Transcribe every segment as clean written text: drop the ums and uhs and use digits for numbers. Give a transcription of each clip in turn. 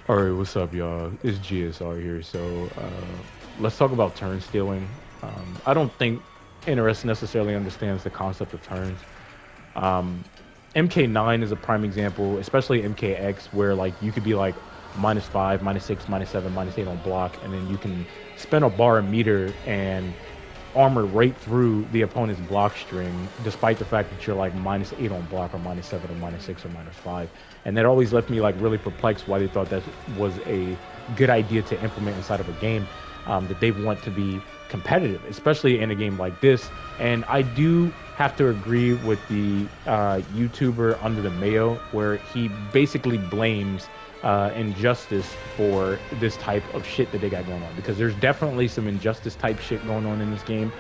All right, what's up, y'all? It's GSR here. So let's talk about turn stealing. I don't think NRS necessarily understands the concept of turns. Um, MK9 is a prime example, especially MKX, where like you could be like -5, -6, -7, -8 on block, and then you can spend a bar a meter and armor right through the opponent's block string, despite the fact that you're like -8 on block or -7 or -6 or -5. And that always left me like really perplexed why they thought that was a good idea to implement inside of a game, that they want to be competitive, especially in a game like this. And I do have to agree with the YouTuber Under the Mayo, where he basically blames injustice for this type of shit that they got going on, because there's definitely some injustice type shit going on in this game.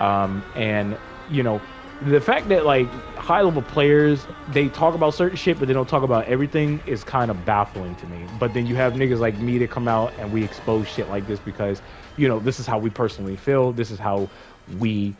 And you know, the fact that like high level players, they talk about certain shit but they don't talk about everything is kind of baffling to me. But then you have niggas like me that come out and we expose shit like this because, you know, this is how we personally feel, this is how we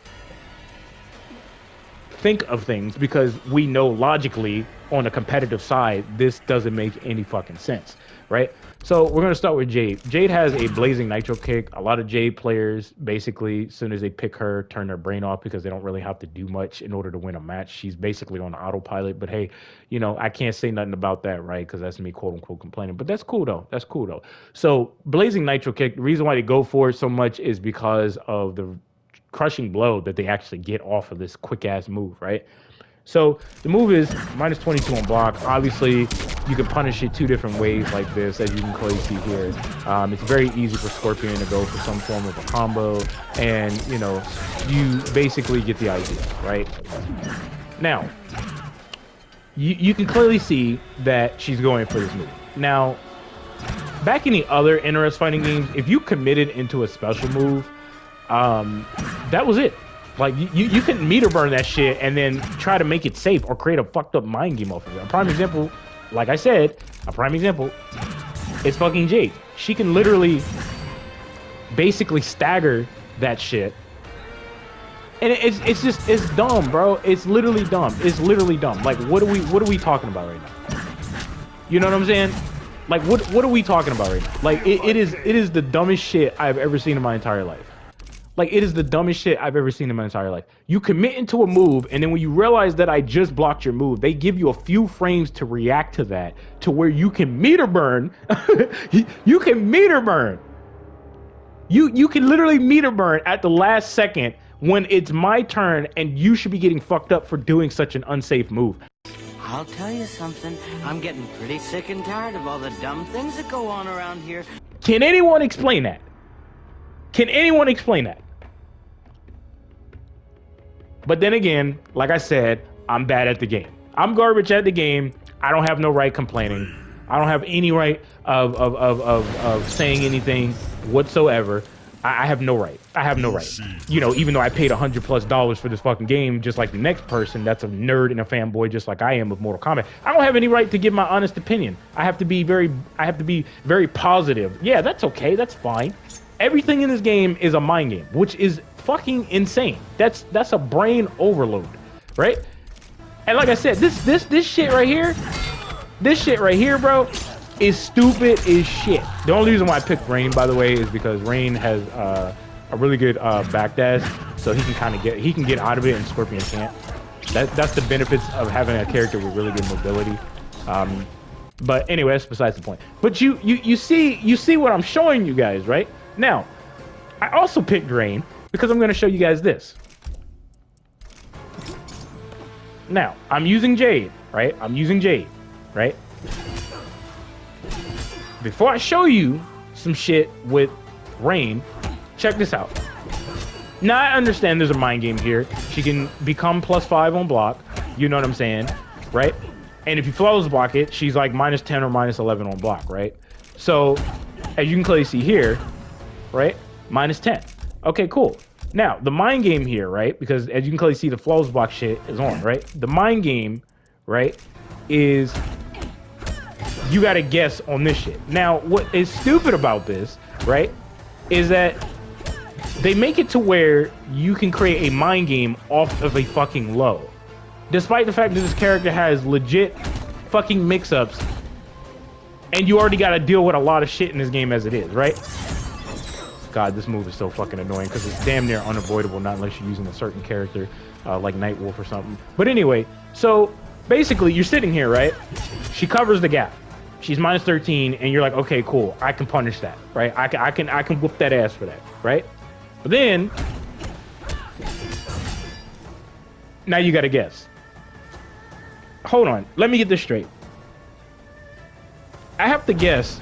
think of things, because we know logically on a competitive side this doesn't make any fucking sense, right? So we're going to start with Jade. Jade has a blazing nitro kick. A lot of Jade players basically, as soon as they pick her, turn their brain off because they don't really have to do much in order to win a match. She's basically on autopilot. But hey, you know, I can't say nothing about that, right? Because that's me quote unquote complaining. But that's cool though. That's cool though. So blazing nitro kick, the reason why they go for it so much is because of the crushing blow that they actually get off of this quick ass move, right? So the move is -22 on block. Obviously, you can punish it two different ways like this, as you can clearly see here. It's very easy for Scorpion to go for some form of a combo, and you know, you basically get the idea, right? Now, you can clearly see that she's going for this move. Now, back in the other NRS fighting games, if you committed into a special move, that was it. Like you couldn't meter burn that shit and then try to make it safe or create a fucked up mind game off of it. A prime example, like I said, a prime example is fucking Jade. She can literally basically stagger that shit. And it's dumb, bro. It's literally dumb. It's literally dumb. Like what are we talking about right now? You know what I'm saying? Like what are we talking about right now? Like it is the dumbest shit I've ever seen in my entire life. Like, it is the dumbest shit I've ever seen in my entire life. You commit into a move, and then when you realize that I just blocked your move, they give you a few frames to react to that, to where you can meter burn. You can meter burn. You can literally meter burn at the last second when it's my turn, and you should be getting fucked up for doing such an unsafe move. I'll tell you something. I'm getting pretty sick and tired of all the dumb things that go on around here. Can anyone explain that? Can anyone explain that? But then again, like I said, I'm bad at the game. I'm garbage at the game. I don't have no right complaining. I don't have any right of saying anything whatsoever. I have no right. I have no right. You know, even though I paid $100+ for this fucking game, just like the next person that's a nerd and a fanboy, just like I am of Mortal Kombat, I don't have any right to give my honest opinion. I have to be very positive. Yeah, that's okay. That's fine. Everything in this game is a mind game, which is fucking insane. That's a brain overload, right? And like I said, this shit right here, bro, is stupid as shit. The only reason why I picked Rain, by the way, is because Rain has a really good backdash, so he can get out of it and Scorpion can't. That's the benefits of having a character with really good mobility. But anyway, that's besides the point. But you see what I'm showing you guys, right? Now, I also picked Rain because I'm going to show you guys this. Now, I'm using Jade, right? Before I show you some shit with Rain, check this out. Now, I understand there's a mind game here. She can become +5 on block. You know what I'm saying, right? And if you flawless block it, she's like -10 or -11 on block, right? So, as you can clearly see here, right? -10. Okay, cool. Now, the mind game here, right? Because as you can clearly see, the flawless block shit is on, right? The mind game, right, is you got to guess on this shit. Now, what is stupid about this, right, is that they make it to where you can create a mind game off of a fucking low. Despite the fact that this character has legit fucking mix-ups And you already got to deal with a lot of shit in this game as it is, right? God, this move is so fucking annoying because it's damn near unavoidable, not unless you're using a certain character like Nightwolf or something. But anyway, so basically you're sitting here, right? She covers the gap. She's minus 13, and you're like, okay, cool. I can punish that, right? I can whoop that ass for that, right? But then now you got to guess. Hold on, let me get this straight. I have to guess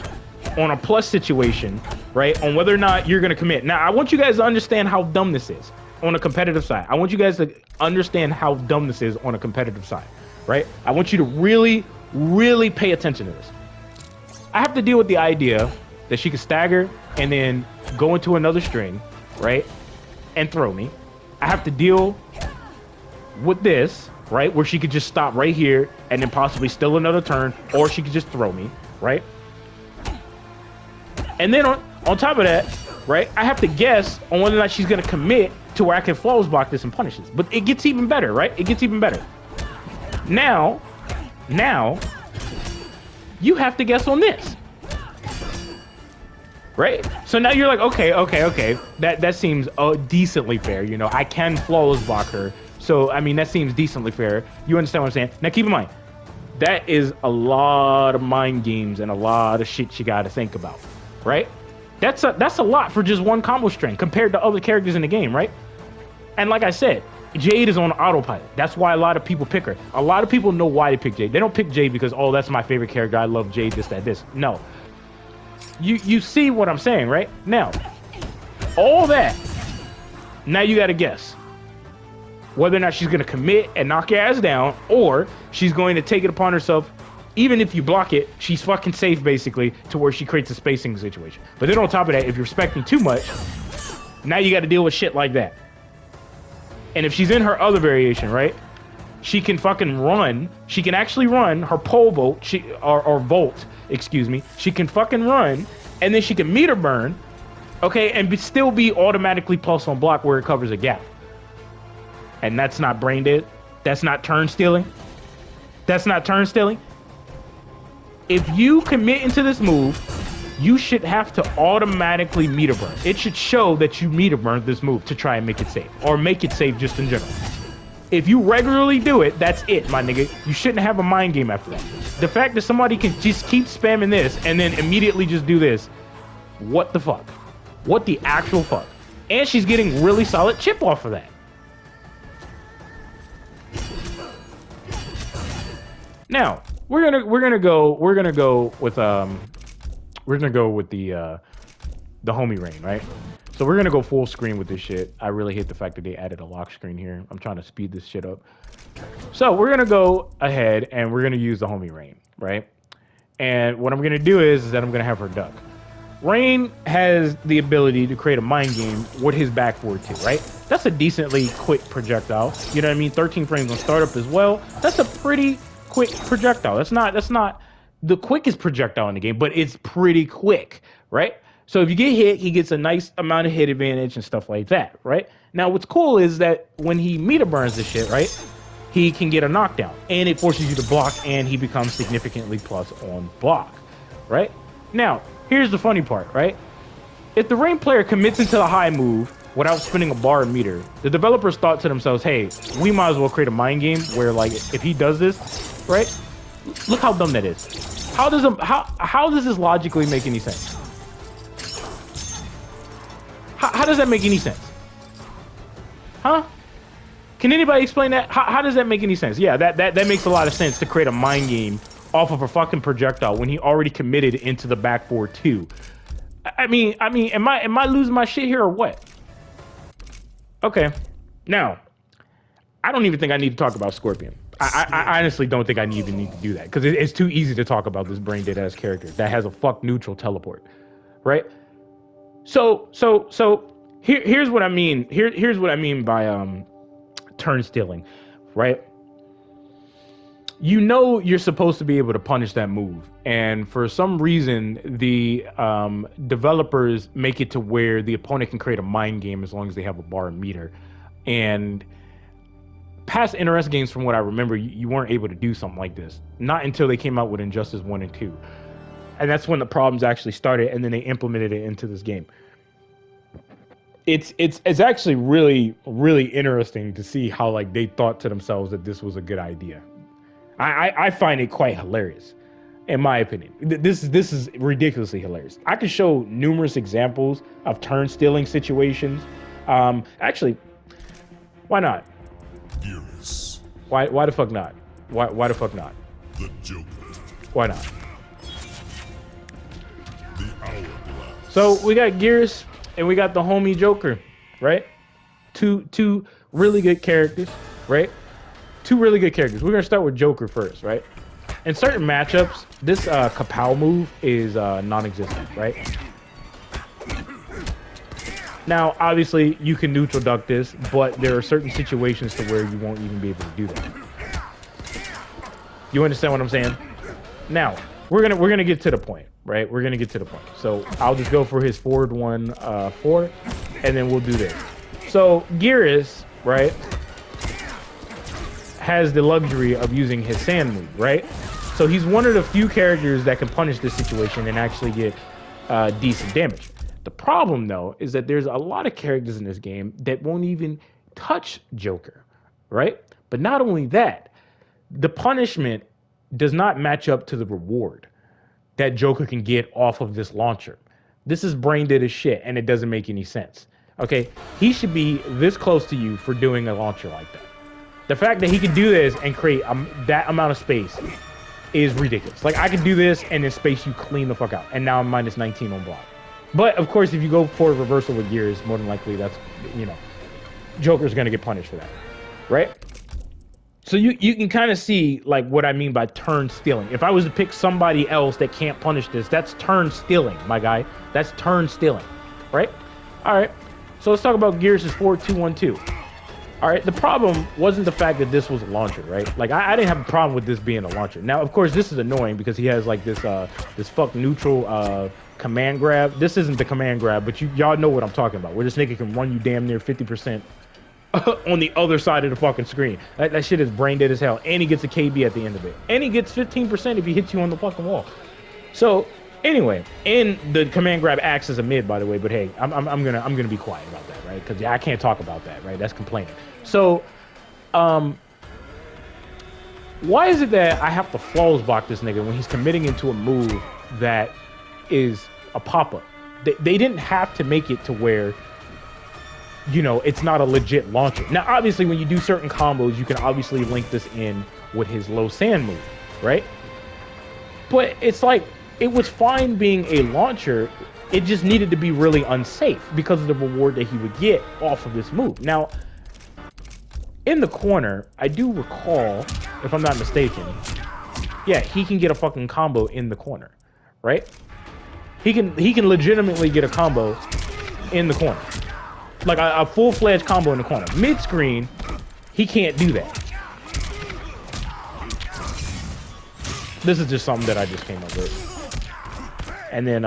on a plus situation, right? On whether or not you're gonna commit. Now, I want you guys to understand how dumb this is on a competitive side. I want you guys to understand how dumb this is on a competitive side, right? I want you to really, really pay attention to this. I have to deal with the idea that she could stagger and then go into another string, right? And throw me. I have to deal with this, right? Where she could just stop right here and then possibly steal another turn, or she could just throw me, right? And then on top of that, right, I have to guess on whether or not she's going to commit to where I can flawless block this and punish this. But it gets even better, right? It gets even better. Now, you have to guess on this. Right? So now you're like, okay. That seems decently fair. You know, I can flawless block her. So, I mean, that seems decently fair. You understand what I'm saying? Now, keep in mind, that is a lot of mind games and a lot of shit you got to think about. Right? That's a lot for just one combo string compared to other characters in the game, right? And like I said, Jade is on autopilot. That's why a lot of people pick her. A lot of people know why they pick Jade. They don't pick Jade because, oh, that's my favorite character. I love Jade, this, that, this. No. You see what I'm saying, right? Now, all that, now you got to guess whether or not she's going to commit and knock your ass down, or she's going to take it upon herself. Even if you block it, she's fucking safe, basically, to where she creates a spacing situation. But then on top of that, if you're expecting too much, now you got to deal with shit like that. And if she's in her other variation, right, she can fucking run. She can actually run her pole vault, or volt, excuse me. She can fucking run, and then she can meter burn, okay, and still be automatically plus on block where it covers a gap. And that's not brain dead. That's not turn stealing. That's not turn stealing. If you commit into this move, you should have to automatically meter burn. It should show that you meter burned this move to try and make it safe, or make it safe just in general. If you regularly do it, that's it, my nigga. You shouldn't have a mind game after that. The fact that somebody can just keep spamming this and then immediately just do this, what the fuck? What the actual fuck? And she's getting really solid chip off of that. Now, we're gonna go with the homie rain, right? So we're gonna go full screen with this shit. I really hate the fact that they added a lock screen here. I'm trying to speed this shit up. So we're gonna go ahead and we're gonna use the homie rain, right? And what I'm gonna do is that I'm gonna have her duck. Rain has the ability to create a mind game with his back forward too, right? That's a decently quick projectile. You know what I mean? 13 frames on startup as well. That's a pretty quick projectile. That's not the quickest projectile in the game, but it's pretty quick, right? So if you get hit, he gets a nice amount of hit advantage and stuff like that, right? Now, what's cool is that when he meter burns this shit, right, he can get a knockdown, and it forces you to block, and he becomes significantly plus on block, right? Now, here's the funny part, right? If the rain player commits into the high move without spinning a bar and meter, the developers thought to themselves, hey, we might as well create a mind game where, like, if he does this, right? Look how dumb that is. How does this logically make any sense? How does that make any sense? Huh? Can anybody explain that? How does that make any sense? Yeah, that makes a lot of sense to create a mind game off of a fucking projectile when he already committed into the back four too. I mean, am I losing my shit here or what? Okay, now I don't even think I need to talk about Scorpion. I honestly don't think I even need to do that because it's too easy to talk about this brain dead ass character that has a fuck neutral teleport, right? So here's what I mean. Here's what I mean by turn stealing, right? You know you're supposed to be able to punish that move, and for some reason the developers make it to where the opponent can create a mind game as long as they have a bar and meter. And past NRS games, from what I remember, you weren't able to do something like this. Not until they came out with Injustice 1 and 2. And that's when the problems actually started, and then they implemented it into this game. It's actually really interesting to see how like they thought to themselves that this was a good idea. I find it quite hilarious, in my opinion. This is ridiculously hilarious. I could show numerous examples of turn stealing situations. Actually, why not? Geras. Why the fuck not? Why the fuck not? The Joker. Why not? The Hourglass. So we got Geras and we got the homie Joker, right? Two really good characters, right? Two really good characters. We're gonna start with Joker first, right? In certain matchups, this kapow move is non-existent, right? Now, obviously, you can neutral duck this, but there are certain situations to where you won't even be able to do that. You understand what I'm saying? Now, we're gonna get to the point, right? We're gonna get to the point. So I'll just go for his forward 1-4, and then we'll do this. So Geras, right, has the luxury of using his sand move, right? So he's one of the few characters that can punish this situation and actually get decent damage. The problem, though, is that there's a lot of characters in this game that won't even touch Joker, right? But not only that, the punishment does not match up to the reward that Joker can get off of this launcher. This is brain dead as shit, and it doesn't make any sense. Okay, he should be this close to you for doing a launcher like that. The fact that he can do this and create that amount of space is ridiculous. Like, I can do this and then space you clean the fuck out, and now I'm minus 19 on block. But of course, if you go for a reversal with Gears, more than likely that's, you know, Joker's gonna get punished for that, right? So you can kind of see like what I mean by turn stealing. If I was to pick somebody else that can't punish this, that's turn stealing, my guy. That's turn stealing, right? All right. So let's talk about Gears' 4-2-1-2. All right. The problem wasn't the fact that this was a launcher, right? Like I didn't have a problem with this being a launcher. Now, of course, this is annoying because he has like this fuck neutral command grab. This isn't the command grab, but y'all know what I'm talking about. Where this nigga can run you damn near 50%. On the other side of the fucking screen. That shit is brain dead as hell. And he gets a KB at the end of it. And he gets 15% if he hits you on the fucking wall. So anyway, and the command grab acts as a mid, by the way. But hey, I'm gonna be quiet about that, right? Because I can't talk about that, right? That's complaining. So, why is it that I have to flawless block this nigga when he's committing into a move that is a pop-up? They didn't have to make it to where, you know, it's not a legit launcher. Now, obviously, when you do certain combos, you can obviously link this in with his low sand move, right? But it's like, it was fine being a launcher. It just needed to be really unsafe because of the reward that he would get off of this move. Now, in the corner, I do recall, if I'm not mistaken, yeah, he can get a fucking combo in the corner, right? He can legitimately get a combo in the corner. Like a full-fledged combo in the corner. Mid-screen, he can't do that. This is just something that I just came up with. And then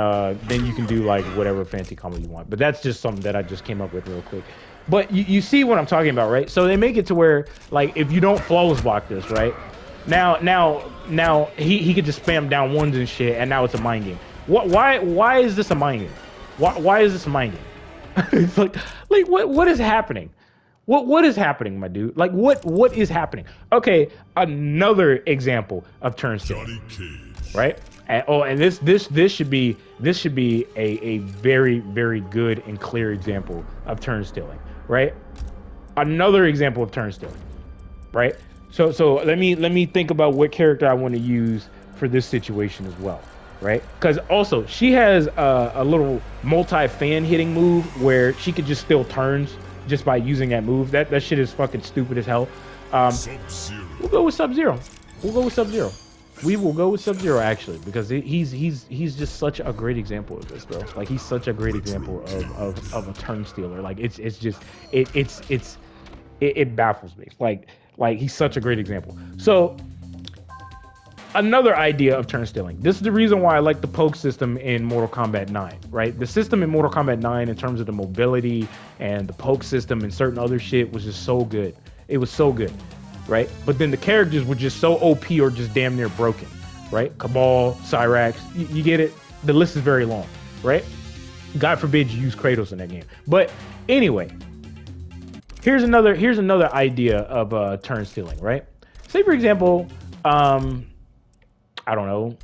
you can do like whatever fancy combo you want. But that's just something that I just came up with real quick. But you see what I'm talking about, right? So they make it to where, like, if you don't flawless block this, right? Now he could just spam down ones and shit, and now it's a mind game. Why is this a mind game? Why is this a mind game? It's like what is happening? What is happening, my dude? Like what is happening? Okay, another example of turn stealing, right? And this should be a very very good and clear example of turn stealing, right? Another example of turn stealing, right? So let me think about what character I want to use for this situation as well. Right, because also she has a little multi-fan hitting move where she could just steal turns just by using that move. That shit is fucking stupid as hell. We'll go with Sub-Zero. We will go with Sub-Zero actually, because he's just such a great example of this, bro. Like he's such a great example of a turn stealer. Like it baffles me. Like he's such a great example. So. Another idea of turn stealing. This is the reason why I like the poke system in Mortal Kombat 9, right? The system in Mortal Kombat 9 in terms of the mobility and the poke system and certain other shit was just so good. It was so good, right? But then the characters were just so OP or just damn near broken. right? Cabal, Cyrax, you get it? The list is very long, right? God forbid you use Kratos in that game. But anyway, here's another idea of turn stealing, right? Say for example, I don't know,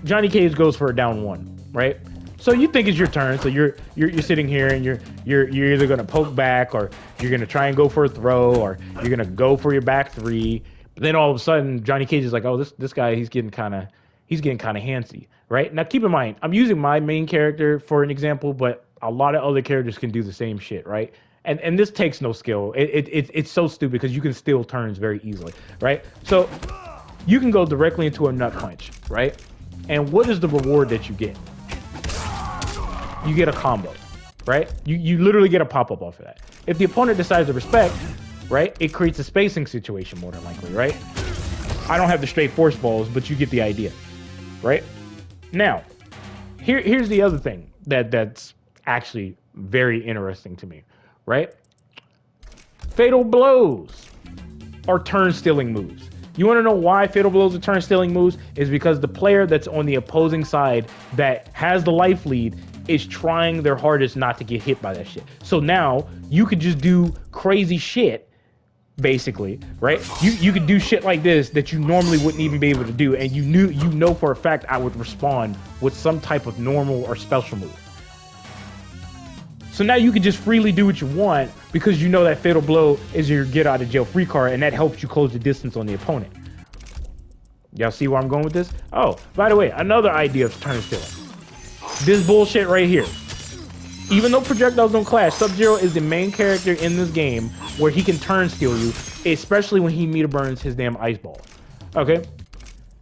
Johnny Cage goes for a down one, right? So you think it's your turn, so you're sitting here and you're either gonna poke back or you're gonna try and go for a throw or you're gonna go for your back three. But then all of a sudden Johnny Cage is like, oh, this guy he's getting kind of handsy, right? Now keep in mind, I'm using my main character for an example, but a lot of other characters can do the same shit, right? And this takes no skill. It's so stupid because you can steal turns very easily, right? So you can go directly into a nut punch, right? And what is the reward that you get? You get a combo, right? You literally get a pop-up off of that. If the opponent decides to respect, right, it creates a spacing situation more than likely, right? I don't have the straight force balls, but you get the idea, right? Now, here's the other thing that's actually very interesting to me, right? Fatal blows are turn-stealing moves. You want to know why fatal blows are turn-stealing moves? Is because the player that's on the opposing side that has the life lead is trying their hardest not to get hit by that shit. So now you could just do crazy shit, basically, right? You could do shit like this that you normally wouldn't even be able to do, and you know for a fact I would respond with some type of normal or special move. So now you can just freely do what you want because you know that fatal blow is your get out of jail free card, and that helps you close the distance on the opponent. Y'all see where I'm going with this? Oh, by the way, another idea of turn stealing. This bullshit right here. Even though projectiles don't clash, Sub-Zero is the main character in this game where he can turn steal you, especially when he meter burns his damn ice ball. Okay?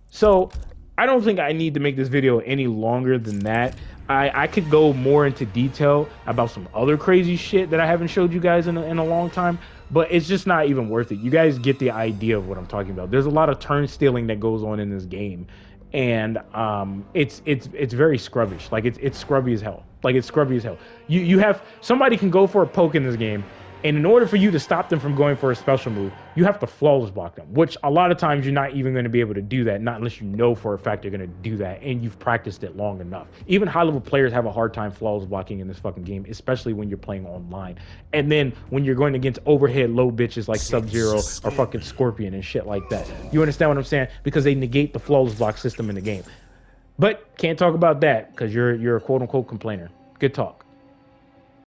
So I don't think I need to make this video any longer than that. I could go more into detail about some other crazy shit that I haven't showed you guys in a long time, but it's just not even worth it. You guys get the idea of what I'm talking about. There's a lot of turn stealing that goes on in this game, and it's very scrubbish. Like it's scrubby as hell. Like it's scrubby as hell. You have somebody can go for a poke in this game, and in order for you to stop them from going for a special move, you have to flawless block them, which a lot of times you're not even going to be able to do that, not unless you know for a fact you're going to do that and you've practiced it long enough. Even high-level players have a hard time flawless blocking in this fucking game, especially when you're playing online. And then when you're going against overhead low bitches like Sub-Zero or fucking Scorpion and shit like that. You understand what I'm saying? Because they negate the flawless block system in the game. But can't talk about that because you're a quote-unquote complainer. Good talk.